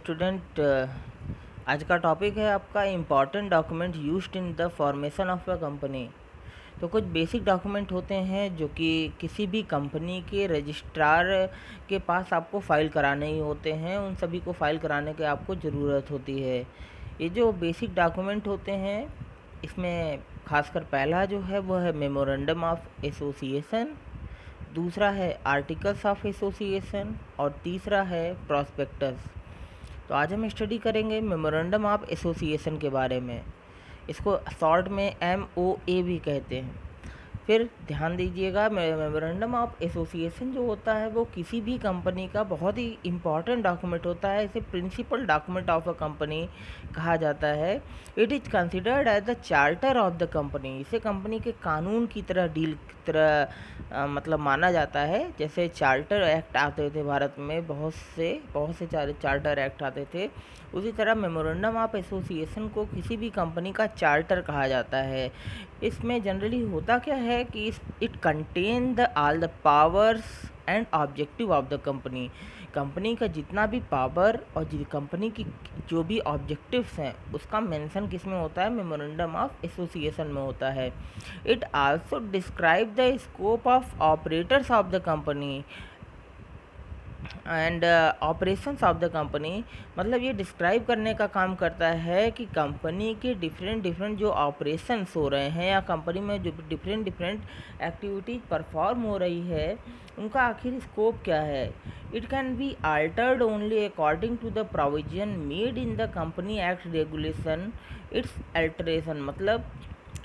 Student, आज का topic है आपका important document used in the formation of a company. तो कुछ बेसिक डॉक्यूमेंट होते हैं जो कि किसी भी कंपनी के रजिस्ट्रार के पास आपको फ़ाइल कराने ही होते हैं, उन सभी को फ़ाइल कराने की आपको ज़रूरत होती है। ये जो बेसिक डॉक्यूमेंट होते हैं, इसमें खासकर पहला जो है वो है मेमोरेंडम ऑफ एसोसिएशन, दूसरा है आर्टिकल्स ऑफ एसोसिएशन और तीसरा है प्रॉस्पेक्टस। तो आज हम स्टडी करेंगे मेमोरेंडम ऑफ एसोसिएशन के बारे में। इसको शॉर्ट में MOA भी कहते हैं। फिर ध्यान दीजिएगा, मेमोरेंडम ऑफ एसोसिएशन जो होता है वो किसी भी कंपनी का बहुत ही इम्पॉर्टेंट डॉक्यूमेंट होता है। इसे principal document of a company कहा जाता है। It is considered as the charter of the company. इसे कंपनी के कानून की तरह मतलब माना जाता है। जैसे चार्टर एक्ट आते थे भारत में, बहुत से चार्टर एक्ट आते थे, उसी तरह मेमोरेंडम ऑफ एसोसिएशन को किसी भी कंपनी का चार्टर कहा जाता है। इसमें जनरली होता क्या है कि it contain the all the powers and objective of the company. Company का जितना भी पावर और कंपनी की जो भी ऑब्जेक्टिव्स हैं उसका मेंशन किस में होता है, मेमोरेंडम ऑफ एसोसिएशन में होता है। It also describe the scope of operators of the company and operations of the company. मतलब ये डिस्क्राइब करने का काम करता है कि कंपनी के डिफरेंट जो ऑपरेशंस हो रहे हैं या कंपनी में जो डिफरेंट एक्टिविटीज परफॉर्म हो रही है उनका आखिर स्कोप क्या है। It can be altered only according to the provision made in the company act regulation. Its alteration मतलब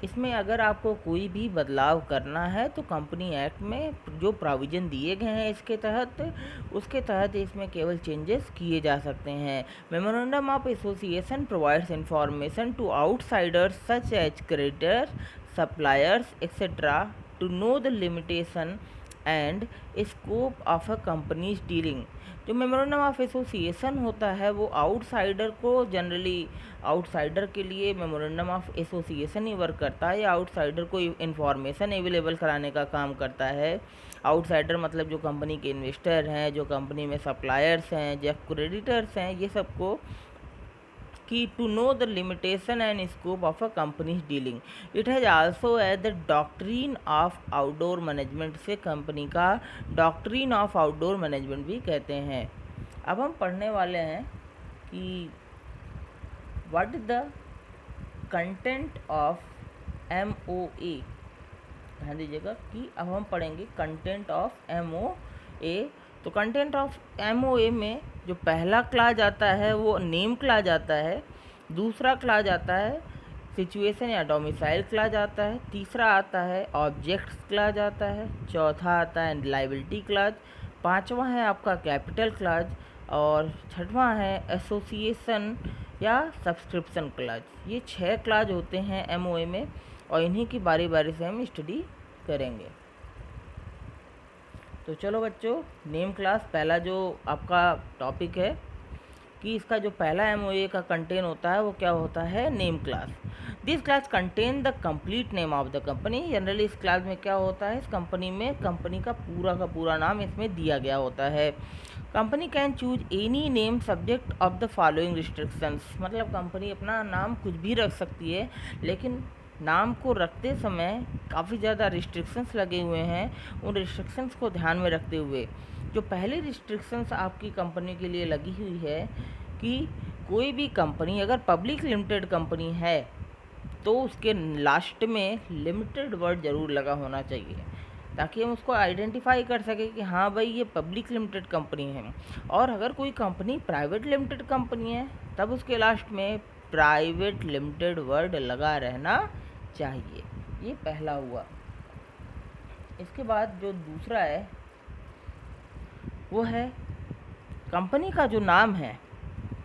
इसमें अगर आपको कोई भी बदलाव करना है तो कंपनी एक्ट में जो प्रोविज़न दिए गए हैं उसके तहत इसमें केवल चेंजेस किए जा सकते हैं। Memorandum of association provides information to outsiders such as creditors, suppliers etcetera to know the limitation and scope of a company's dealing. जो मेमोरेंडम ऑफ एसोसिएशन होता है वो आउटसाइडर को जनरली आउटसाइडर के लिए मेमोरेंडम ऑफ एसोसिएशन ही work करता है या आउटसाइडर को इंफॉर्मेशन अवेलेबल कराने का काम करता है। आउटसाइडर मतलब जो कंपनी के इन्वेस्टर हैं, जो कंपनी में सप्लायर्स हैं, जो क्रेडिटर्स हैं, ये सबको कि to know the limitation and scope of a company's dealing. It has also as the doctrine of outdoor management. से कंपनी का डॉक्ट्रीन ऑफ आउटडोर मैनेजमेंट भी कहते हैं। अब हम पढ़ने वाले हैं कि what is the content of MOA। ध्यान दीजिएगा कि अब हम पढ़ेंगे कंटेंट ऑफ MOA। तो कंटेंट ऑफ MOA में जो पहला क्लाज आता है वो नेम क्लाज आता है, दूसरा क्लाज आता है सिचुएशन या डोमिसाइल क्लाज आता है, तीसरा आता है ऑब्जेक्ट्स क्लाज आता है, चौथा आता है लाइबिलिटी क्लाज, पांचवा है आपका कैपिटल क्लाज और छठवां है एसोसिएशन या सब्सक्रिप्शन क्लाज। ये 6 क्लाज होते हैं MOA में और इन्हीं की बारी बारी से हम स्टडी करेंगे। तो चलो बच्चों, नेम क्लास पहला जो आपका टॉपिक है कि इसका जो पहला MOA का कंटेन होता है वो क्या होता है, name class. This class contain the complete name of the company. Generally इस क्लास में क्या होता है, इस कंपनी में कंपनी का पूरा नाम इसमें दिया गया होता है। Company can choose any name subject of the following restrictions. मतलब कंपनी अपना नाम कुछ भी रख सकती है, लेकिन नाम को रखते समय काफ़ी ज़्यादा रिस्ट्रिक्शंस लगे हुए हैं। उन रिस्ट्रिक्शंस को ध्यान में रखते हुए जो पहली रिस्ट्रिक्शंस आपकी कंपनी के लिए लगी हुई है कि कोई भी कंपनी अगर पब्लिक लिमिटेड कंपनी है तो उसके लास्ट में लिमिटेड वर्ड ज़रूर लगा होना चाहिए ताकि हम उसको आइडेंटिफाई कर सकें कि हाँ भाई ये पब्लिक लिमिटेड कंपनी है। और अगर कोई कंपनी प्राइवेट लिमिटेड कंपनी है तब उसके लास्ट में प्राइवेट लिमिटेड वर्ड लगा रहना चाहिए। ये पहला हुआ। इसके बाद जो दूसरा है वो है कंपनी का जो नाम है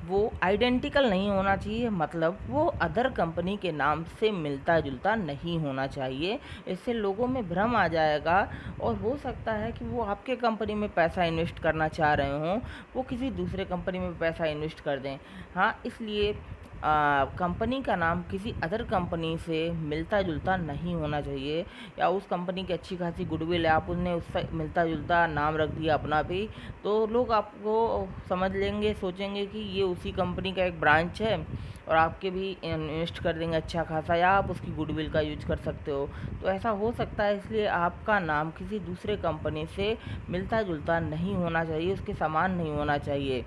वो आइडेंटिकल नहीं होना चाहिए, मतलब वो अदर कंपनी के नाम से मिलता जुलता नहीं होना चाहिए। इससे लोगों में भ्रम आ जाएगा और हो सकता है कि वो आपके कंपनी में पैसा इन्वेस्ट करना चाह रहे हों, वो किसी दूसरे कंपनी में पैसा इन्वेस्ट कर दें। हाँ, इसलिए कंपनी का नाम किसी अदर कंपनी से मिलता जुलता नहीं होना चाहिए। या उस कंपनी की अच्छी खासी गुडविल है, आप उसने उससे मिलता जुलता नाम रख दिया अपना भी, तो लोग आपको समझ लेंगे, सोचेंगे कि ये उसी कंपनी का एक ब्रांच है और आपके भी इन्वेस्ट कर देंगे अच्छा खासा, या आप उसकी गुडविल का यूज कर सकते हो। तो ऐसा हो सकता है, इसलिए आपका नाम किसी दूसरे कंपनी से मिलता जुलता नहीं होना चाहिए, उसके समान नहीं होना चाहिए।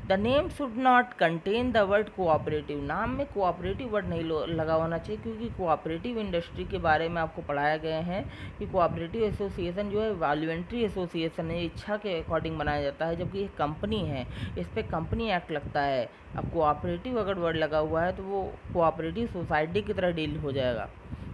The name should not contain the word cooperative, नाम में कोऑपरेटिव वर्ड नहीं लगा होना चाहिए, क्योंकि कोऑपरेटिव इंडस्ट्री के बारे में आपको पढ़ाया गया है कि कोऑपरेटिव एसोसिएशन जो है वॉल्यूंट्री एसोसिएशन है, इच्छा के अकॉर्डिंग बनाया जाता है, जबकि ये कंपनी है, इस पर कंपनी एक्ट लगता है। अब कोऑपरेटिव अगर वर्ड लगा हुआ है तो वो कोऑपरेटिव सोसाइटी की तरह डील हो जाएगा,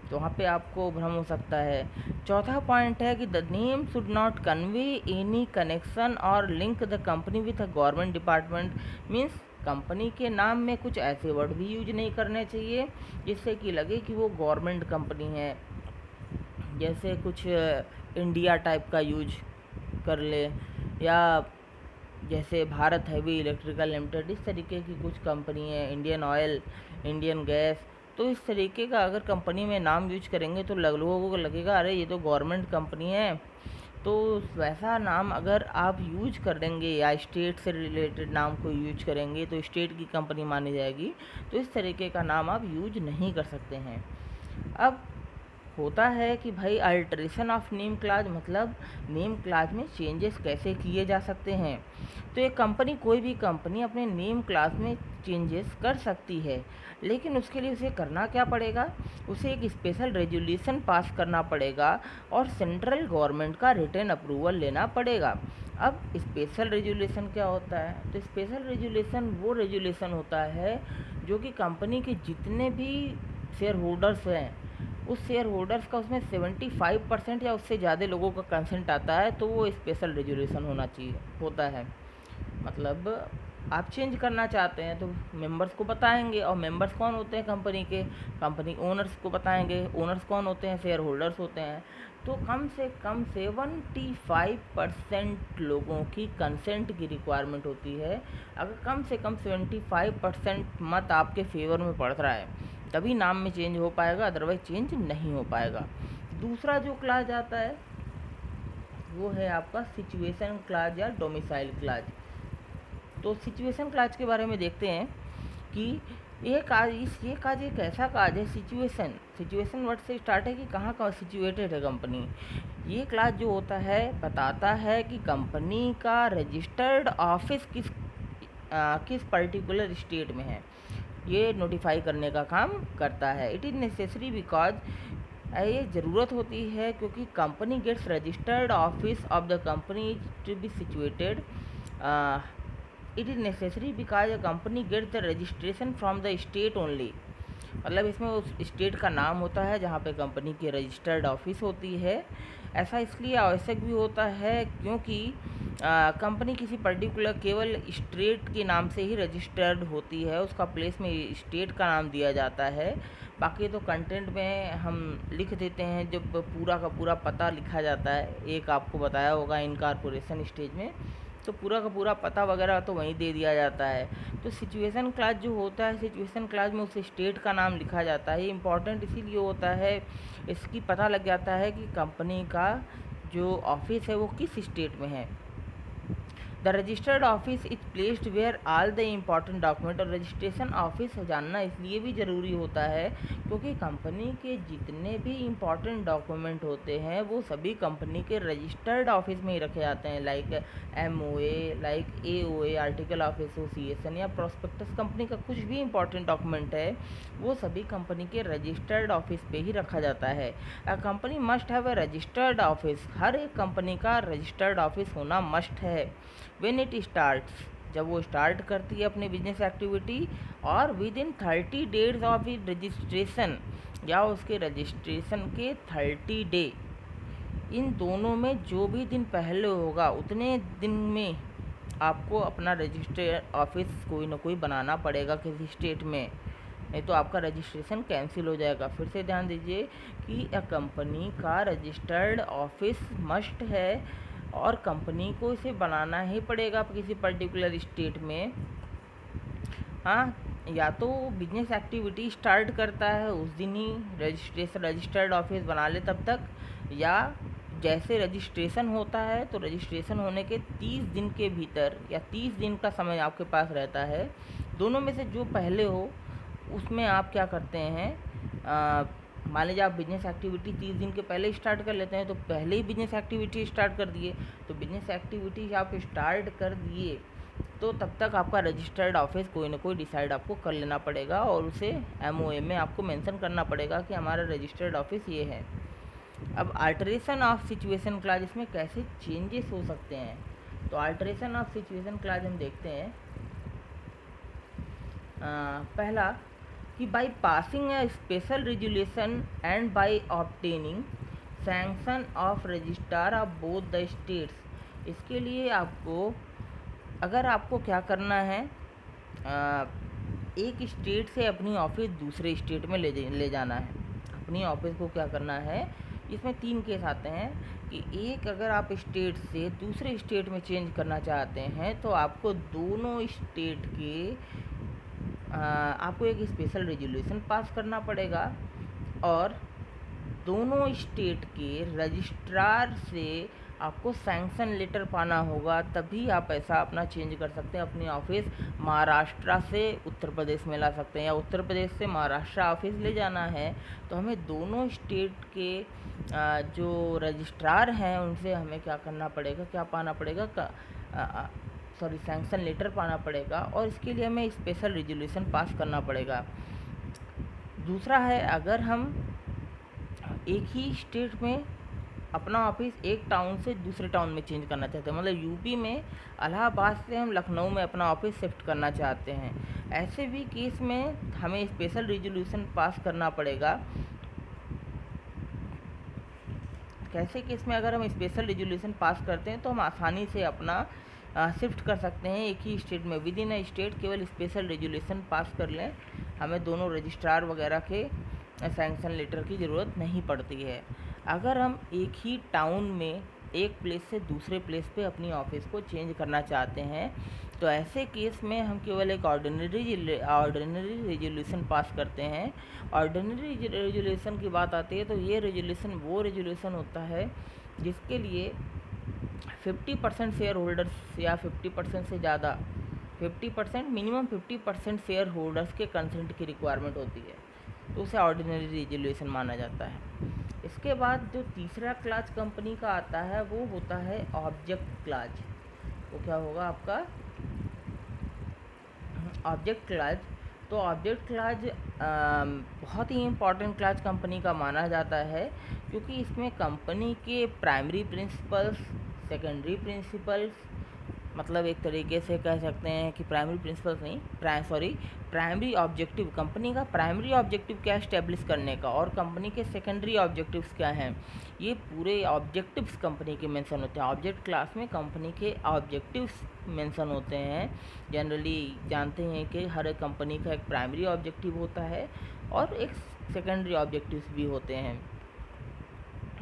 तो वहाँ पे आपको भ्रम हो सकता है। चौथा पॉइंट है कि the name should not convey any connection और link the company with a government department, means company के नाम में कुछ ऐसे वर्ड भी यूज नहीं करने चाहिए जिससे कि लगे कि वो गवर्नमेंट कंपनी है, जैसे कुछ इंडिया टाइप का यूज कर ले, या जैसे भारत हैवी इलेक्ट्रिकल लिमिटेड, इस तरीके की कुछ कंपनी है, इंडियन ऑयल, इंडियन गैस। तो इस तरीके का अगर कंपनी में नाम यूज करेंगे तो लोगों को लगेगा अरे ये तो गवर्नमेंट कंपनी है। तो वैसा नाम अगर आप यूज कर देंगे या स्टेट से रिलेटेड नाम को यूज करेंगे तो स्टेट की कंपनी मानी जाएगी, तो इस तरीके का नाम आप यूज नहीं कर सकते हैं। अब होता है कि भाई अल्टरेशन ऑफ नेम क्लाज, मतलब नेम क्लाज में चेंजेस कैसे किए जा सकते हैं। तो एक कंपनी, कोई भी कंपनी अपने नेम क्लास में चेंजेस कर सकती है, लेकिन उसके लिए उसे करना क्या पड़ेगा, उसे एक स्पेशल रेजुलेशन पास करना पड़ेगा और सेंट्रल गवर्नमेंट का रिटन अप्रूवल लेना पड़ेगा। अब स्पेशल रेजुलेशन क्या होता है, तो स्पेशल रेजुलेशन वो रेजुलेशन होता है जो कि कंपनी के जितने भी शेयर होल्डर्स हैं, उस शेयर होल्डर्स का उसमें 75% या उससे ज़्यादा लोगों का कंसेंट आता है, तो वो स्पेशल रेजुलेशन होना चाहिए, होता है। मतलब आप चेंज करना चाहते हैं तो मेंबर्स को बताएंगे, और मेंबर्स कौन होते हैं कंपनी के, कंपनी ओनर्स को बताएंगे। ओनर्स कौन होते हैं, शेयर होल्डर्स होते हैं। तो कम से कम 75% लोगों की कंसेंट की रिक्वायरमेंट होती है। अगर कम से कम 75% मत आपके फेवर में पड़ रहा है तभी नाम में चेंज हो पाएगा, अदरवाइज चेंज नहीं हो पाएगा। दूसरा जो क्लाज आता है वो है आपका सिचुएशन क्लाज या डोमिसाइल क्लाज। तो सिचुएशन क्लाज के बारे में देखते हैं कि ये काज एक ऐसा काज है, सिचुएशन वर्ड से स्टार्ट है कि कहाँ कहाँ सिचुएटेड है कंपनी। ये क्लाज जो होता है बताता है कि कंपनी का रजिस्टर्ड ऑफिस किस पर्टिकुलर स्टेट में है, ये नोटिफाई करने का काम करता है। इट इज़ नेसेसरी बिकॉज, ये ज़रूरत होती है क्योंकि company gets registered office of the company to be situated. It is necessary because a company gets the registration from the state only, मतलब इसमें उस स्टेट का नाम होता है जहाँ पे कंपनी की रजिस्टर्ड ऑफिस होती है। ऐसा इसलिए आवश्यक भी होता है क्योंकि कंपनी किसी पर्टिकुलर केवल स्टेट के नाम से ही रजिस्टर्ड होती है, उसका प्लेस में स्टेट का नाम दिया जाता है। बाकी तो कंटेंट में हम लिख देते हैं, जब पूरा का पूरा पता लिखा जाता है, एक आपको बताया होगा इनकॉर्पोरेशन स्टेज में, तो पूरा का पूरा पता वगैरह तो वहीं दे दिया जाता है। तो सिचुएशन क्लाज जो होता है, सिचुएशन क्लाज में उस स्टेट का नाम लिखा जाता है। ये इम्पॉर्टेंट इसीलिए होता है, इसकी पता लग जाता है कि कंपनी का जो ऑफिस है वो किस स्टेट में है। The registered office is placed where all the important document, और रजिस्ट्रेशन ऑफिस जानना इसलिए भी ज़रूरी होता है क्योंकि कंपनी के जितने भी इम्पॉर्टेंट डॉक्यूमेंट होते हैं वो सभी कंपनी के रजिस्टर्ड ऑफिस में ही रखे जाते हैं, like MOA, like AOA, article of association, या प्रोस्पेक्टस। कंपनी का कुछ भी इम्पॉर्टेंट डॉक्यूमेंट है वो सभी कंपनी के रजिस्टर्ड ऑफिस पे ही रखा जाता है। A company must have a registered office, हर एक कंपनी का रजिस्टर्ड ऑफिस होना मस्ट है। व्हेन इट स्टार्ट्स, जब वो स्टार्ट करती है अपनी बिजनेस एक्टिविटी, और within 30 days of it registration, या उसके रजिस्ट्रेशन के 30 डे, इन दोनों में जो भी दिन पहले होगा उतने दिन में आपको अपना रजिस्टर्ड ऑफिस कोई ना कोई बनाना पड़ेगा किसी स्टेट में, नहीं तो आपका रजिस्ट्रेशन कैंसिल हो जाएगा। फिर से ध्यान दीजिए कि अ कंपनी का रजिस्टर्ड ऑफिस मस्ट है और कंपनी को इसे बनाना ही पड़ेगा किसी पर्टिकुलर स्टेट में। हाँ, या तो बिजनेस एक्टिविटी स्टार्ट करता है उस दिन ही रजिस्टर्ड ऑफिस बना ले तब तक, या जैसे रजिस्ट्रेशन होता है तो रजिस्ट्रेशन होने के 30 दिन के भीतर, या 30 दिन का समय आपके पास रहता है, दोनों में से जो पहले हो उसमें आप क्या करते हैं, मान लीजिए आप बिजनेस एक्टिविटी 30 दिन के पहले स्टार्ट कर लेते हैं, तो पहले ही बिजनेस एक्टिविटी स्टार्ट कर दिए, तो बिजनेस एक्टिविटी आप स्टार्ट कर दिए तो तब तक आपका रजिस्टर्ड ऑफिस कोई ना कोई डिसाइड आपको कर लेना पड़ेगा और उसे एमओए में आपको मेंशन करना पड़ेगा कि हमारा रजिस्टर्ड ऑफिस ये है। अब अल्टरेशन ऑफ सिचुएशन क्लाज, इसमें कैसे चेंजेस हो सकते हैं, तो अल्टरेशन ऑफ सिचुएशन क्लाज हम देखते हैं। पहला कि by passing a special resolution and by obtaining sanction of registrar of both the states. इसके लिए आपको, अगर आपको क्या करना है, एक स्टेट से अपनी ऑफिस दूसरे स्टेट में ले जाना है। अपनी ऑफिस को क्या करना है, इसमें 3 केस आते हैं कि एक, अगर आप स्टेट से दूसरे स्टेट में चेंज करना चाहते हैं तो आपको दोनों स्टेट के आपको एक स्पेशल रेजुलेशन पास करना पड़ेगा और दोनों स्टेट के रजिस्ट्रार से आपको सैंक्शन लेटर पाना होगा, तभी आप ऐसा अपना चेंज कर सकते हैं। अपनी ऑफिस महाराष्ट्र से उत्तर प्रदेश में ला सकते हैं या उत्तर प्रदेश से महाराष्ट्र ऑफिस ले जाना है तो हमें दोनों स्टेट के जो रजिस्ट्रार हैं उनसे हमें क्या करना पड़ेगा, क्या पाना पड़ेगा, सैंक्शन लेटर पाना पड़ेगा और इसके लिए हमें स्पेशल रेजुलेशन पास करना पड़ेगा। दूसरा है, अगर हम एक ही स्टेट में अपना ऑफिस एक टाउन से दूसरे टाउन में चेंज करना चाहते हैं, मतलब यूपी में इलाहाबाद से हम लखनऊ में अपना ऑफिस शिफ्ट करना चाहते हैं, ऐसे भी केस में हमें स्पेशल रेजुलेशन पास करना पड़ेगा। कैसे केस में अगर हम स्पेशल रेजुलेशन पास करते हैं तो हम आसानी से अपना शिफ्ट कर सकते हैं एक ही स्टेट में, विद इन अ स्टेट केवल स्पेशल रेजुलेशन पास कर लें, हमें दोनों रजिस्ट्रार वगैरह के सैंक्शन लेटर की ज़रूरत नहीं पड़ती है। अगर हम एक ही टाउन में एक प्लेस से दूसरे प्लेस पे अपनी ऑफिस को चेंज करना चाहते हैं तो ऐसे केस में हम केवल एक ऑर्डिनरी रेजुलेशन पास करते हैं। ऑर्डिनरी रेजुलेशन की बात आती है तो ये रेजुलेशन वो रेजुलेशन होता है जिसके लिए 50% शेयर होल्डर्स या 50% से ज़्यादा 50% मिनिमम 50% शेयर होल्डर्स के कंसेंट की रिक्वायरमेंट होती है, तो उसे ऑर्डिनरी रेजुलेशन माना जाता है। इसके बाद जो तीसरा क्लास कंपनी का आता है वो होता है ऑब्जेक्ट क्लास। वो क्या होगा आपका ऑब्जेक्ट क्लास। तो ऑब्जेक्ट क्लास बहुत ही इम्पॉर्टेंट क्लास कंपनी का माना जाता है क्योंकि इसमें कंपनी के प्राइमरी प्रिंसिपल्स, सेकेंडरी प्रिंसिपल्स, मतलब एक तरीके से कह सकते हैं कि प्राइमरी प्रिंसिपल्स नहीं, प्राइमरी ऑब्जेक्टिव, कंपनी का प्राइमरी ऑब्जेक्टिव क्या इस्टेब्लिश करने का और कंपनी के सेकेंडरी ऑब्जेक्टिव्स क्या हैं, ये पूरे ऑब्जेक्टिव्स कंपनी के मेंशन होते हैं। ऑब्जेक्ट क्लास में कंपनी के ऑब्जेक्टिव्स मेंशन होते हैं। जनरली जानते हैं कि हर एक कंपनी का एक प्राइमरी ऑब्जेक्टिव होता है और एक सेकेंडरी ऑब्जेक्टिव्स भी होते हैं।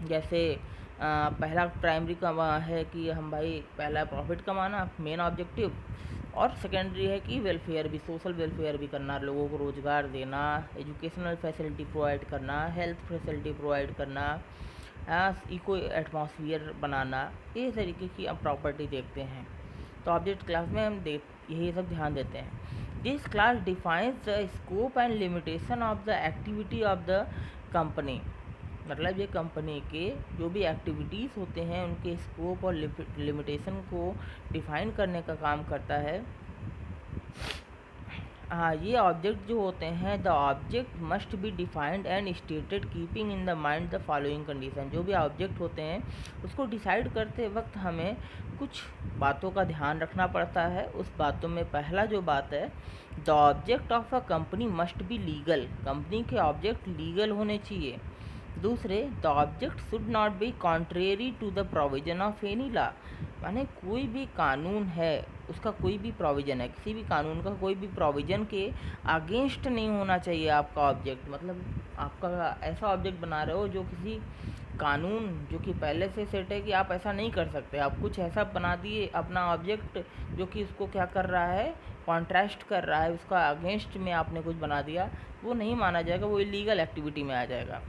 जैसे पहला प्राइमरी का है कि हम भाई पहला प्रॉफिट कमाना, मेन ऑब्जेक्टिव, और सेकेंडरी है कि वेलफेयर भी, सोशल वेलफेयर भी करना, लोगों को रोज़गार देना, एजुकेशनल फैसिलिटी प्रोवाइड करना, हेल्थ फैसिलिटी प्रोवाइड करना, इको एटमॉस्फियर बनाना, ये तरीके की हम प्रॉपर्टी देखते हैं। तो ऑब्जेक्ट क्लास में हम यही सब ध्यान देते हैं। This class defines the scope and limitation of the activity of the company, मतलब ये कंपनी के जो भी एक्टिविटीज़ होते हैं उनके स्कोप और लिमिटेशन को डिफाइन करने का काम करता है। हाँ, ये ऑब्जेक्ट जो होते हैं, the object must be defined and stated keeping in the mind the following condition. जो भी ऑब्जेक्ट होते हैं उसको डिसाइड करते वक्त हमें कुछ बातों का ध्यान रखना पड़ता है। उस बातों में पहला जो बात है, the object of a company must be legal, company के ऑब्जेक्ट लीगल होने चाहिए। दूसरे, the object should not be contrary to the provision of any law, माने कोई भी कानून है उसका कोई भी प्रोविज़न है, किसी भी कानून का कोई भी प्रोविज़न के अगेंस्ट नहीं होना चाहिए आपका ऑब्जेक्ट। मतलब आपका ऐसा ऑब्जेक्ट बना रहे हो जो किसी कानून जो कि पहले से सेट है कि आप ऐसा नहीं कर सकते, आप कुछ ऐसा बना दिए अपना ऑब्जेक्ट जो कि उसको क्या कर रहा है, कॉन्ट्रास्ट कर रहा है, उसका अगेंस्ट में आपने कुछ बना दिया, वो नहीं माना जाएगा, वो इलीगल एक्टिविटी में आ जाएगा।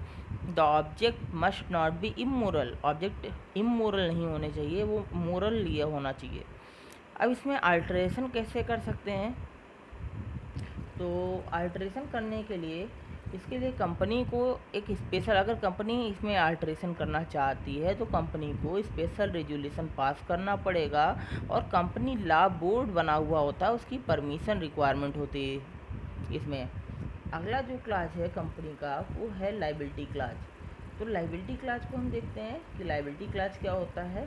The object must not be immoral, object immoral नहीं होने चाहिए, वो मोरल लिए होना चाहिए। अब इसमें अल्टरेशन कैसे कर सकते हैं, तो अल्ट्रेशन करने के लिए इसके लिए कंपनी को एक स्पेशल, अगर कंपनी इसमें अल्ट्रेशन करना चाहती है तो कंपनी को स्पेशल रेजुलेशन पास करना पड़ेगा और कंपनी लॉ बोर्ड बना हुआ होता है, उसकी परमिशन रिक्वायरमेंट होती है इसमें। अगला जो क्लास है कंपनी का वो है लाइबिलिटी क्लास। तो लाइबिलिटी क्लास को हम देखते हैं कि लाइबिलिटी क्लास क्या होता है।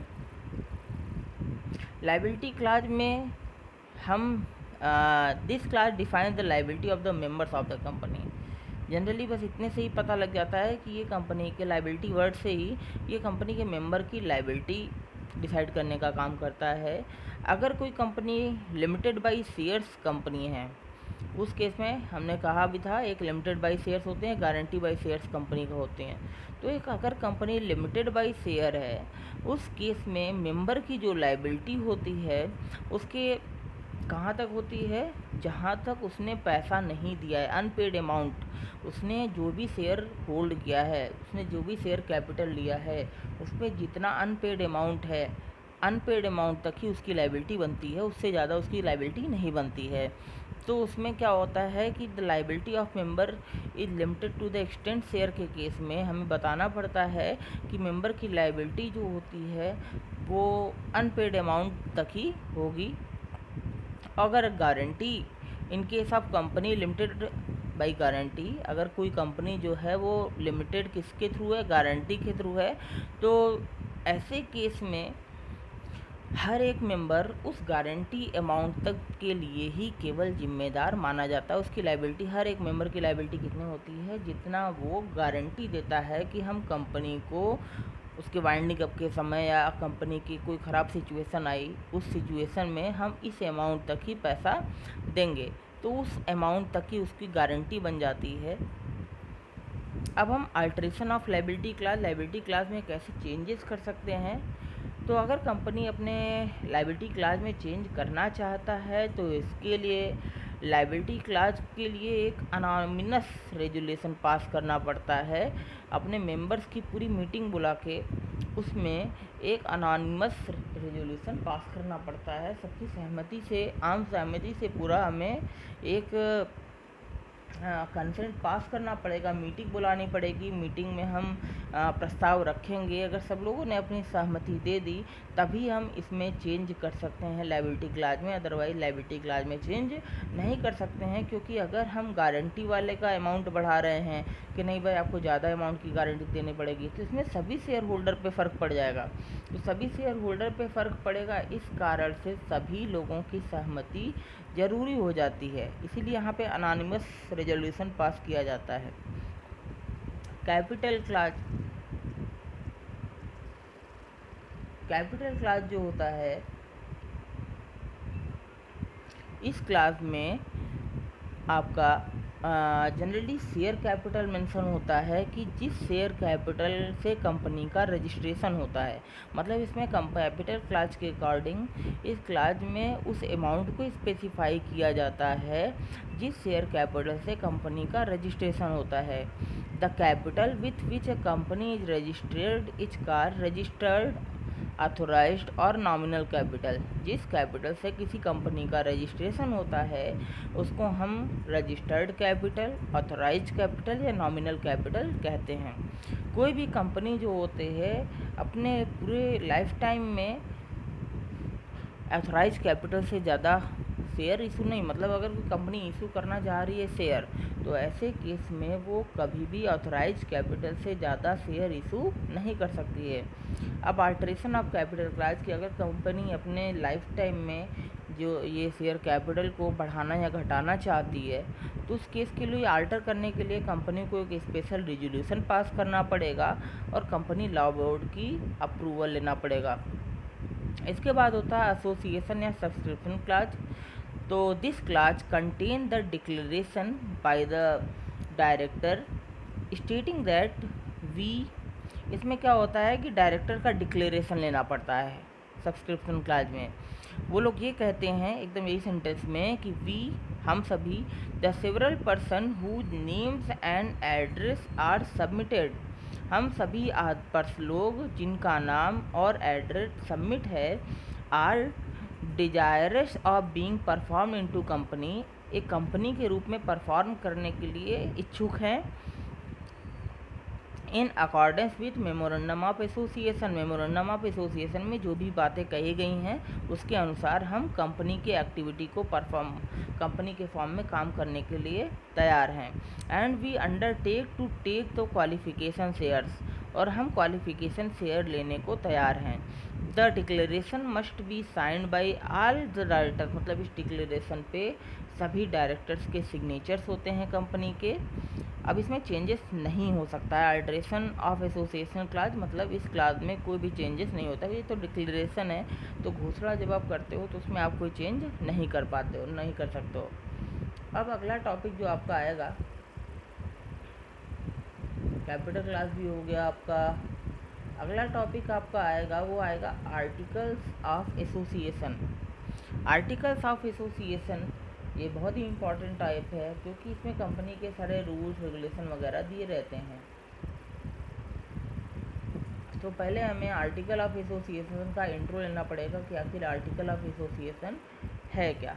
लाइबिलिटी क्लास में हम this class define the liability of the members of the company. Generally बस इतने से ही पता लग जाता है कि ये कंपनी के लाइबिलिटी वर्ड से ही ये कंपनी के मेंबर की लाइबिलिटी डिसाइड करने का काम करता है। अगर कोई company limited by shares company है, उस केस में हमने कहा भी था एक लिमिटेड बाई शेयर्स होते हैं, गारंटी बाई शेयर्स कंपनी का होते हैं। तो एक अगर कंपनी लिमिटेड बाई शेयर है, उस केस में मेंबर की जो लाइबिलिटी होती है उसके कहाँ तक होती है, जहाँ तक उसने पैसा नहीं दिया है, अनपेड अमाउंट, उसने जो भी शेयर होल्ड किया है, उसने जो भी शेयर कैपिटल लिया है, उसमें जितना अनपेड अमाउंट है, अनपेड अमाउंट तक ही उसकी लाइबिलिटी बनती है, उससे ज़्यादा उसकी लाइबिलिटी नहीं बनती है। तो उसमें क्या होता है कि the liability of member is limited to the extent share के केस में हमें बताना पड़ता है कि मेंबर की लाइबिलिटी जो होती है वो अनपेड अमाउंट तक ही होगी। अगर guarantee in case of company limited by guarantee, अगर कोई कंपनी जो है वो लिमिटेड किसके थ्रू है, गारंटी के थ्रू है, तो ऐसे केस में हर एक मेंबर उस गारंटी अमाउंट तक के लिए ही केवल जिम्मेदार माना जाता है। उसकी लाइबिलिटी, हर एक मेंबर की लाइबिलिटी कितनी होती है, जितना वो गारंटी देता है कि हम कंपनी को उसके वाइंडिंग अप के समय या कंपनी की कोई ख़राब सिचुएशन आई, उस सिचुएशन में हम इस अमाउंट तक ही पैसा देंगे, तो उस अमाउंट तक ही उसकी गारंटी बन जाती है। अब हम अल्ट्रेशन ऑफ लाइबिलिटी क्लास में कैसे चेंजेस कर सकते हैं। तो अगर कंपनी अपने लाइबिलिटी क्लास में चेंज करना चाहता है तो इसके लिए लाइबिलिटी क्लास के लिए एक अनोनिमस रेजुलेशन पास करना पड़ता है। अपने मेंबर्स की पूरी मीटिंग बुला के उसमें एक अनोनिमस रेजुलेशन पास करना पड़ता है, सबकी सहमति से, आम सहमति से पूरा हमें एक कंसेंट पास करना पड़ेगा, मीटिंग बुलानी पड़ेगी। मीटिंग में हम प्रस्ताव रखेंगे, अगर सब लोगों ने अपनी सहमति दे दी तभी हम इसमें चेंज कर सकते हैं लाइबिलिटी क्लास में, अदरवाइज लाइबिलिटी क्लास में चेंज नहीं कर सकते हैं। क्योंकि अगर हम गारंटी वाले का अमाउंट बढ़ा रहे हैं कि नहीं भाई आपको ज़्यादा अमाउंट की गारंटी देनी पड़ेगी, तो इसमें सभी शेयर होल्डर पर फ़र्क पड़ जाएगा। तो सभी शेयर होल्डर पर फ़र्क पड़ेगा, इस कारण से सभी लोगों की सहमति ज़रूरी हो जाती है, इसीलिए यहाँ पे अनोनिमस रेजोल्यूशन पास किया जाता है। कैपिटल क्लास जो होता है, इस क्लास में आपका जनरली शेयर कैपिटल मेंशन होता है कि जिस शेयर कैपिटल से कंपनी का रजिस्ट्रेशन होता है। मतलब इसमें कैपिटल क्लास के अकॉर्डिंग इस क्लास में उस अमाउंट को स्पेसिफाई किया जाता है जिस शेयर कैपिटल से कंपनी का रजिस्ट्रेशन होता है। The capital with which a company is registered is called registered authorised और नॉमिनल कैपिटल। जिस कैपिटल से किसी कंपनी का रजिस्ट्रेशन होता है उसको हम रजिस्टर्ड कैपिटल, ऑथोराइज्ड कैपिटल या नॉमिनल कैपिटल कहते हैं। कोई भी कंपनी जो होते हैं अपने पूरे लाइफ टाइम में ऑथोराइज्ड कैपिटल से ज़्यादा शेयर इशू नहीं, मतलब अगर कोई कंपनी इशू करना चाह रही है शेयर, तो ऐसे केस में वो कभी भी ऑथोराइज्ड कैपिटल से ज़्यादा शेयर इशू नहीं कर सकती है। अब अल्ट्रेशन ऑफ कैपिटल क्लास की अगर कंपनी अपने लाइफ टाइम में जो ये शेयर कैपिटल को बढ़ाना या घटाना चाहती है, तो उस केस के लिए आल्टर करने के लिए कंपनी को एक स्पेशल रेजोल्यूशन पास करना पड़ेगा और कंपनी लॉ बोर्ड की अप्रूवल लेना पड़ेगा। इसके बाद होता है एसोसिएशन या सब्सक्रिप्शन क्लास। तो this class contain the declaration by the director stating that we, इसमें क्या होता है कि डायरेक्टर का डिक्लेरेशन लेना पड़ता है सब्सक्रिप्शन क्लास में। वो लोग ये कहते हैं एकदम यही सेंटेंस में कि वी, हम सभी, the several person who names and address are submitted, हम सभी लोग जिनका नाम और एड्रेस सबमिट है, are desirous of being perform into company, एक कंपनी के रूप में परफॉर्म करने के लिए इच्छुक हैं in accordance with memorandum of association. Memorandum of association में जो भी बातें कही गई हैं उसके अनुसार हम कंपनी की एक्टिविटी को कंपनी के फॉर्म में काम करने के लिए तैयार हैं। And we undertake to take the qualification shares, और हम क्वालिफिकेशन शेयर लेने को तैयार हैं। The declaration must be signed by all the directors, मतलब इस डिक्लेरेशन पे सभी डायरेक्टर्स के सिग्नेचर्स होते हैं कंपनी के। अब इसमें चेंजेस नहीं हो सकता है। अल्ट्रेशन ऑफ एसोसिएशन क्लास, मतलब इस क्लास में कोई भी चेंजेस नहीं होता। ये तो डिक्लेरेशन है, तो घोषणा जब आप करते हो तो उसमें आप कोई चेंज नहीं कर पाते हो, नहीं कर सकते हो। अब अगला टॉपिक जो आपका आएगा, कैपिटल क्लास भी हो गया आपका। अगला टॉपिक आपका आएगा, वो आएगा articles of association. Articles of association ये बहुत ही इम्पॉर्टेंट टाइप है, क्योंकि इसमें कंपनी के सारे रूल्स रेगुलेशन वगैरह दिए रहते हैं। तो पहले हमें आर्टिकल ऑफ एसोसिएशन का इंट्रो लेना पड़ेगा कि आखिर आर्टिकल ऑफ एसोसिएशन है क्या।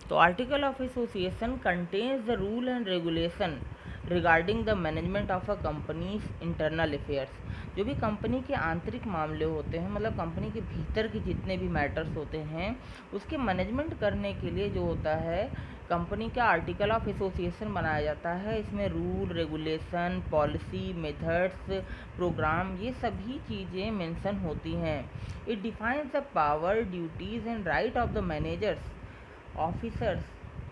तो article of association contains the rule and regulation regarding the management of a companies internal affairs. जो भी कंपनी के आंतरिक मामले होते हैं, मतलब कंपनी के भीतर के जितने भी मैटर्स होते हैं, उसके मैनेजमेंट करने के लिए जो होता है कंपनी का आर्टिकल ऑफ एसोसिएशन बनाया जाता है। इसमें rule regulation, policy, methods, program, ये सभी चीज़ें मेंशन होती हैं। It defines the power, duties and right of the managers, officers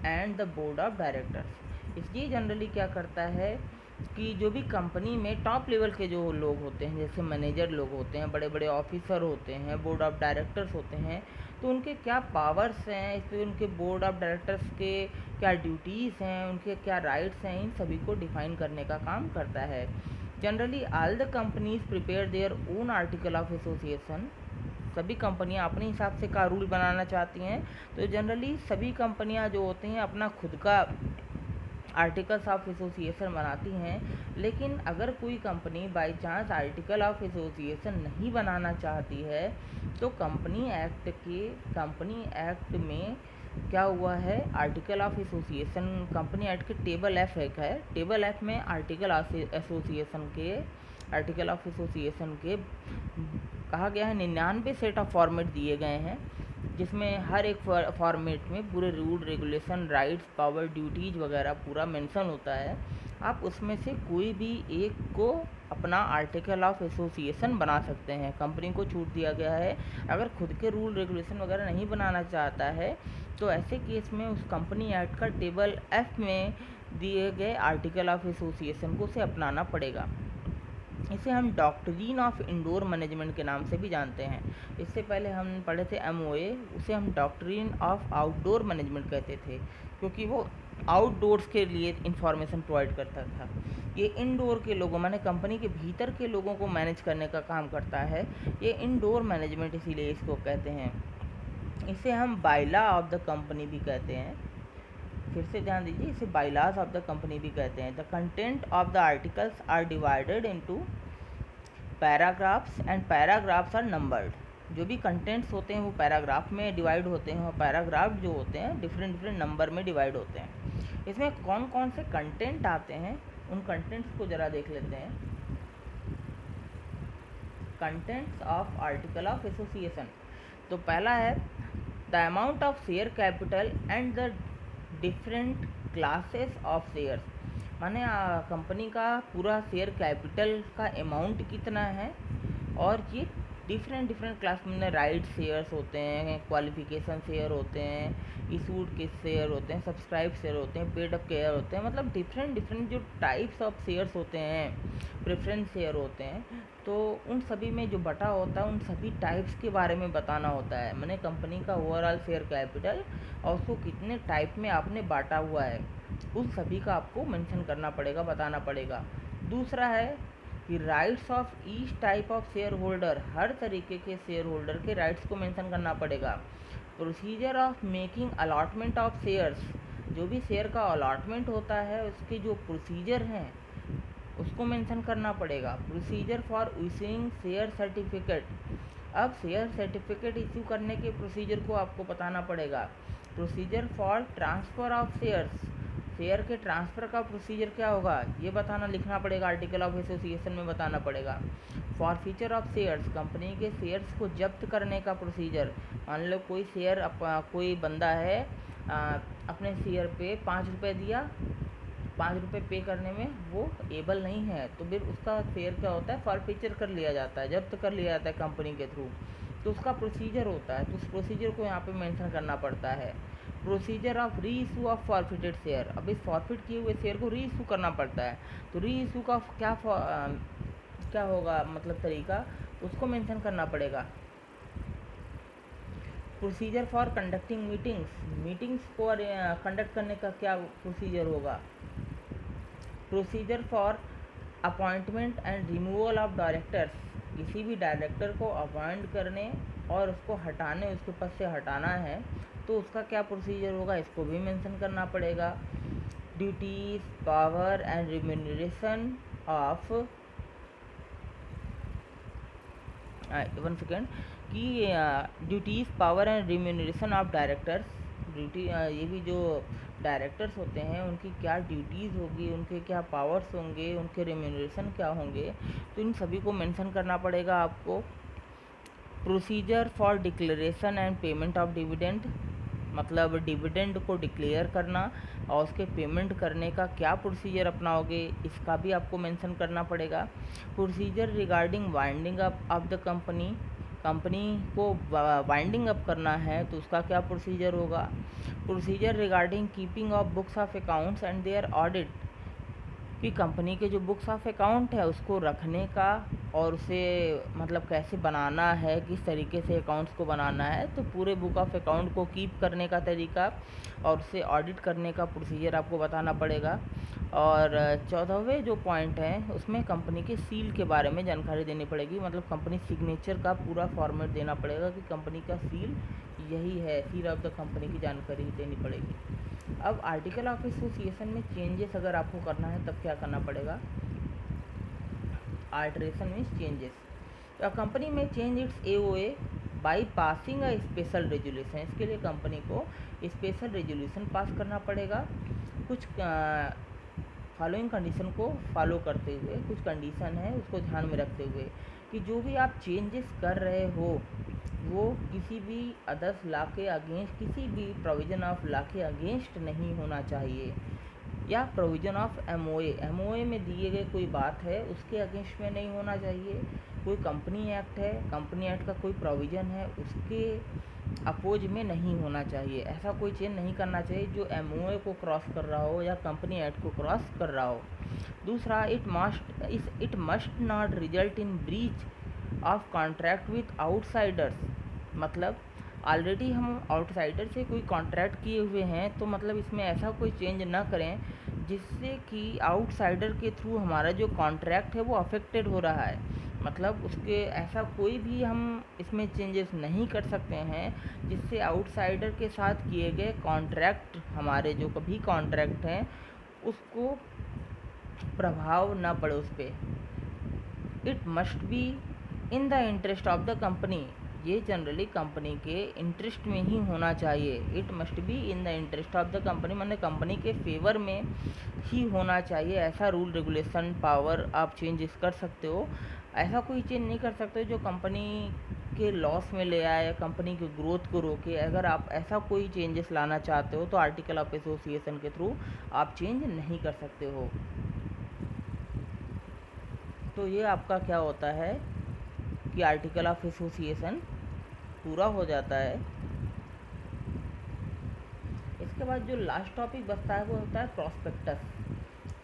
and the board of directors. इसलिए जनरली क्या करता है कि जो भी कंपनी में टॉप लेवल के जो लोग होते हैं, जैसे मैनेजर लोग होते हैं, बड़े बड़े ऑफिसर होते हैं, बोर्ड ऑफ डायरेक्टर्स होते हैं, तो उनके क्या पावर्स हैं, इस पर उनके बोर्ड ऑफ डायरेक्टर्स के क्या ड्यूटीज़ हैं, उनके क्या राइट्स हैं, इन सभी को डिफाइन करने का काम करता है। Generally all the companies prepare their own article of association. सभी कंपनियां अपने हिसाब से का रूल बनाना चाहती हैं, तो जनरली सभी कंपनियां जो होती हैं अपना खुद का आर्टिकल्स ऑफ एसोसिएशन बनाती हैं। लेकिन अगर कोई company by chance article of association नहीं बनाना चाहती है, तो कंपनी एक्ट में क्या हुआ है, article of association, company act के टेबल एफ है, टेबल एफ में आर्टिकल ऑफ एसोसिएशन के कहा गया है 99 सेट ऑफ फॉर्मेट दिए गए हैं, जिसमें हर एक फॉर्मेट में पूरे rule regulation, rights, power, duties वगैरह पूरा मेंशन होता है। आप उसमें से कोई भी एक को अपना आर्टिकल ऑफ एसोसिएशन बना सकते हैं। कंपनी को छूट दिया गया है, अगर खुद के रूल रेगुलेशन वगैरह नहीं बनाना चाहता है, तो ऐसे केस में उस कंपनी एक्ट का टेबल एफ में दिए गए आर्टिकल ऑफ एसोसिएशन को उसे अपनाना पड़ेगा। इसे हम डॉक्ट्रिन ऑफ इंडोर मैनेजमेंट के नाम से भी जानते हैं। इससे पहले हम पढ़े थे एमओए, उसे हम डॉक्ट्रिन ऑफ आउटडोर मैनेजमेंट कहते थे, क्योंकि वो आउटडोर्स के लिए इंफॉर्मेशन प्रोवाइड करता था। ये इनडोर के लोगों, माने कंपनी के भीतर के लोगों को मैनेज करने का काम करता है। ये इनडोर मैनेजमेंट इसीलिए इसको कहते हैं। इसे हम बायला ऑफ द कंपनी भी कहते हैं। फिर से ध्यान दीजिए, इसे बायलाज ऑफ द कंपनी भी कहते हैं। The content of the articles are divided into paragraphs and paragraphs are numbered. जो भी कंटेंट्स होते हैं वो पैराग्राफ में डिवाइड होते हैं, और पैराग्राफ जो होते हैं डिफरेंट डिफरेंट नंबर में डिवाइड होते हैं। इसमें कौन कौन से कंटेंट आते हैं, उन कंटेंट्स को ज़रा देख लेते हैं। Contents of article of association, तो पहला है the amount of share capital and the different classes of shares. माने कंपनी का पूरा शेयर कैपिटल का अमाउंट कितना है, और ये डिफरेंट क्लास में राइट शेयर्स होते हैं, क्वालिफिकेशन शेयर होते हैं, इशूड के शेयर होते हैं, सब्सक्राइब शेयर होते हैं, पेड अप शेयर होते हैं, मतलब डिफरेंट जो टाइप्स ऑफ शेयर्स होते हैं, प्रेफरेंस शेयर होते हैं। तो उन सभी में जो बटा होता है उन सभी टाइप्स के बारे में बताना होता है। मैंने कंपनी का ओवरऑल शेयर कैपिटल और उसको कितने टाइप में आपने बांटा हुआ है, उस सभी का आपको मेंशन करना पड़ेगा, बताना पड़ेगा। दूसरा है कि rights of each type of share holder, हर तरीके के शेयर होल्डर के राइट्स को मेंशन करना पड़ेगा। Procedure of making allotment of shares, जो भी शेयर का अलॉटमेंट होता है उसके जो प्रोसीजर हैं उसको मेंशन करना पड़ेगा। Procedure for issuing share certificate, अब शेयर सर्टिफिकेट इशू करने के प्रोसीजर को आपको बताना पड़ेगा। Procedure for transfer of shares, share के ट्रांसफ़र का प्रोसीजर क्या होगा ये बताना लिखना पड़ेगा, आर्टिकल ऑफ एसोसिएशन में बताना पड़ेगा। फॉरफीचर ऑफ शेयर्स, कंपनी के शेयर्स को जब्त करने का प्रोसीजर। मान लो कोई शेयर कोई बंदा है अपने शेयर पे 5 रुपये दिया, 5 रुपये पे करने में वो एबल नहीं है, तो फिर उसका शेयर क्या होता है, फॉरफीचर कर लिया जाता है, जब्त कर लिया जाता है कंपनी के थ्रू। तो उसका प्रोसीजर होता है, तो उस प्रोसीजर को यहाँ पे मेंशन करना पड़ता है। प्रोसीजर ऑफ री इशू ऑफ फॉरफिटेड शेयर, अब इस फॉरफिट किए हुए शेयर को री इशू करना पड़ता है। तो री इशू का क्या होगा मतलब तरीका, उसको मेंशन करना पड़ेगा। Procedure for conducting meetings, meetings को कंडक्ट करने का क्या प्रोसीजर होगा। Procedure for appointment and removal of directors, किसी भी डायरेक्टर को अपॉइंट करने और उसको हटाने, उसके पद से हटाना है तो उसका क्या प्रोसीजर होगा, इसको भी मेंशन करना पड़ेगा। Duties, power and remuneration of, one second, कि duties, power and remuneration of directors, duty ये भी जो डायरेक्टर्स होते हैं उनकी क्या ड्यूटीज़ होगी, उनके क्या पावर्स होंगे, उनके रिम्यूनरेशन क्या होंगे, तो इन सभी को मेंशन करना पड़ेगा आपको। Procedure for declaration and payment of dividend, मतलब डिविडेंड को डिक्लेयर करना और उसके पेमेंट करने का क्या प्रोसीजर अपनाओगे, इसका भी आपको मेंशन करना पड़ेगा। Procedure regarding winding up of the company, company को वाइंडिंग अप करना है तो उसका क्या प्रोसीजर होगा। Procedure regarding keeping of books of accounts and their audit, कि कंपनी के जो बुक्स ऑफ अकाउंट है उसको रखने का और उसे मतलब कैसे बनाना है, किस तरीके से अकाउंट्स को बनाना है, तो पूरे बुक ऑफ अकाउंट को कीप करने का तरीका और उसे ऑडिट करने का प्रोसीजर आपको बताना पड़ेगा। और 14वें जो पॉइंट है उसमें कंपनी के सील के बारे में जानकारी देनी पड़ेगी, मतलब कंपनी सिग्नेचर का पूरा फॉर्मेट देना पड़ेगा कि कंपनी का सील यही है, सील ऑफ द कंपनी की जानकारी देनी पड़ेगी। अब आर्टिकल ऑफ एसोसिएशन में चेंजेस अगर आपको करना है तब क्या करना पड़ेगा, आल्टरेशन मीन्स चेंजेस। तो कंपनी में change it's AOA by passing a special resolution, इसके लिए कंपनी को स्पेशल रेजोल्यूशन पास करना पड़ेगा। कुछ फॉलोइंग कंडीशन को फॉलो करते हुए, कुछ कंडीशन है उसको ध्यान में रखते हुए कि जो भी आप चेंजेस कर रहे हो वो किसी भी अदर्स लॉ के अगेंस्ट, किसी भी प्रोविज़न ऑफ लॉ के अगेंस्ट नहीं होना चाहिए, या प्रोविज़न ऑफ एमओए में दिए गए कोई बात है उसके अगेंस्ट में नहीं होना चाहिए। कोई कंपनी एक्ट है, कंपनी एक्ट का कोई प्रोविज़न है उसके अपोज में नहीं होना चाहिए, ऐसा कोई चेंज नहीं करना चाहिए जो एमओए को क्रॉस कर रहा हो या कंपनी एक्ट को क्रॉस कर रहा हो। दूसरा, it must not result in breach of contract with outsiders, मतलब ऑलरेडी हम आउटसाइडर से कोई कॉन्ट्रैक्ट किए हुए हैं तो मतलब इसमें ऐसा कोई चेंज ना करें जिससे कि आउटसाइडर के थ्रू हमारा जो कॉन्ट्रैक्ट है वो अफेक्टेड हो रहा है, मतलब उसके ऐसा कोई भी हम इसमें चेंजेस नहीं कर सकते हैं जिससे आउटसाइडर के साथ किए गए कॉन्ट्रैक्ट, हमारे जो कभी कॉन्ट्रैक्ट हैं उसको प्रभाव ना पड़े उस पर। It must be in the interest of the company, ये जनरली कंपनी के इंटरेस्ट में ही होना चाहिए। It must be in the interest of the company, माने कंपनी के फेवर में ही होना चाहिए। ऐसा रूल रेगुलेशन पावर आप चेंजेस कर सकते हो, ऐसा कोई चेंज नहीं कर सकते जो कंपनी के लॉस में ले आए, कंपनी की ग्रोथ को रोके। अगर आप ऐसा कोई चेंजेस लाना चाहते हो तो आर्टिकल ऑफ एसोसिएशन के थ्रू आप चेंज नहीं कर सकते हो। तो ये आपका क्या होता है कि आर्टिकल ऑफ एसोसिएशन पूरा हो जाता है। इसके बाद जो लास्ट टॉपिक बचता है वो होता है प्रॉस्पेक्टस।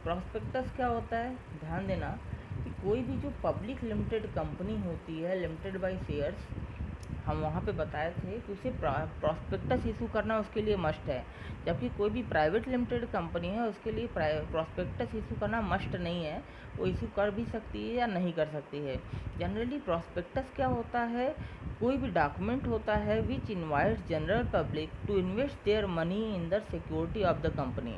प्रॉस्पेक्टस क्या होता है, ध्यान देना कि कोई भी जो पब्लिक लिमिटेड कंपनी होती है, लिमिटेड बाय शेयर्स, हम वहाँ पे बताए थे कि उसे प्रॉस्पेक्टस इशू करना उसके लिए मस्ट है, जबकि कोई भी प्राइवेट लिमिटेड कंपनी है उसके लिए प्रॉस्पेक्टस इशू करना मस्ट नहीं है, वो इशू कर भी सकती है या नहीं कर सकती है। जनरली प्रॉस्पेक्टस क्या होता है, कोई भी डॉक्यूमेंट होता है which invites general public to invest their money in the security of the company,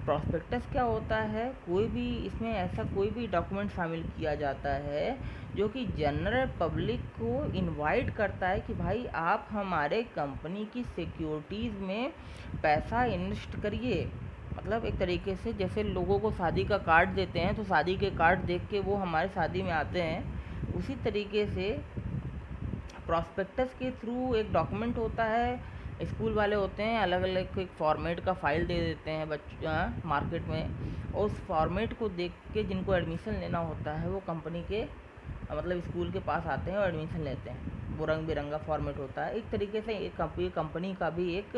prospectus क्या होता है, कोई भी इसमें ऐसा कोई भी डॉक्यूमेंट शामिल किया जाता है जो कि जनरल पब्लिक को इनवाइट करता है कि भाई आप हमारे कंपनी की सिक्योरिटीज़ में पैसा इन्वेस्ट करिए। मतलब एक तरीके से जैसे लोगों को शादी का कार्ड देते हैं तो शादी के कार्ड देख के वो हमारे शादी में आते हैं, उसी तरीके से प्रॉस्पेक्टस के थ्रू एक डॉक्यूमेंट होता है। स्कूल वाले होते हैं अलग अलग एक फॉर्मेट का फ़ाइल दे देते हैं मार्केट में, और उस फॉर्मेट को देख के जिनको एडमिशन लेना होता है वो कंपनी के मतलब स्कूल के पास आते हैं और एडमिशन लेते हैं। वो रंग बिरंगा फॉर्मेट होता है। एक तरीके से एक कंपनी का भी एक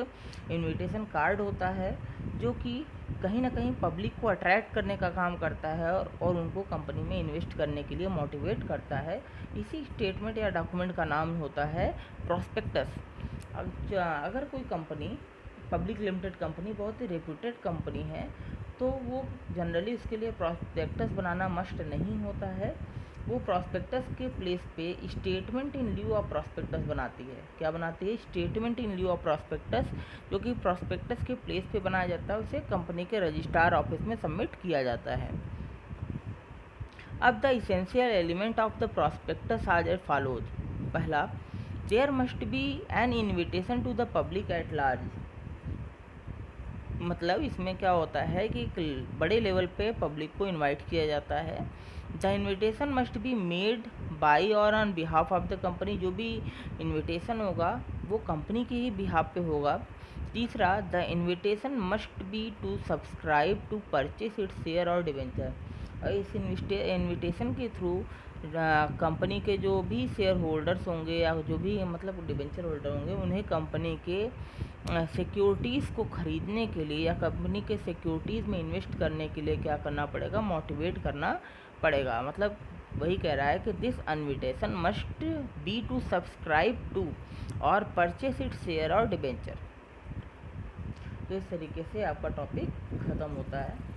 इनविटेशन कार्ड होता है जो कि कहीं ना कहीं पब्लिक को अट्रैक्ट करने का काम करता है और उनको कंपनी में इन्वेस्ट करने के लिए मोटिवेट करता है। इसी स्टेटमेंट या डॉक्यूमेंट का नाम होता है प्रॉस्पेक्टस। अगर कोई कंपनी पब्लिक लिमिटेड कंपनी बहुत ही रेप्यूटेड कंपनी है तो वो जनरली उसके लिए प्रॉस्पेक्टस बनाना मस्ट नहीं होता है। वो प्रॉस्पेक्टस के प्लेस पे statement in lieu of prospectus बनाती है। क्या बनाती है? Statement in lieu of prospectus, जो कि प्रॉस्पेक्टस के प्लेस पे बनाया जाता है, उसे कंपनी के रजिस्ट्रार ऑफिस में सबमिट किया जाता है। अब the essential element of the prospectus are as follows. पहला, there must be an invitation to the public at large. मतलब इसमें क्या होता है कि एक बड़े लेवल पे पब्लिक को इनवाइट किया जाता है। The invitation must be made by और on behalf of the company. जो भी इन्विटेशन होगा वो कंपनी के ही बिहाफ पे होगा। तीसरा, the invitation must be to subscribe to purchase its share और डिवेंचर। और इस इन्विटेशन के थ्रू कंपनी के जो भी शेयर होल्डर्स होंगे या जो भी मतलब डिवेंचर होल्डर होंगे उन्हें कंपनी के सिक्योरिटीज़ को ख़रीदने के लिए या कंपनी के सिक्योरिटीज़ में इन्वेस्ट करने के लिए क्या करना पड़ेगा? मोटिवेट करना पड़ेगा। मतलब वही कह रहा है कि this invitation must be to subscribe to और परचेस इट शेयर और डिबेंचर। तो इस तरीके से आपका टॉपिक ख़त्म होता है।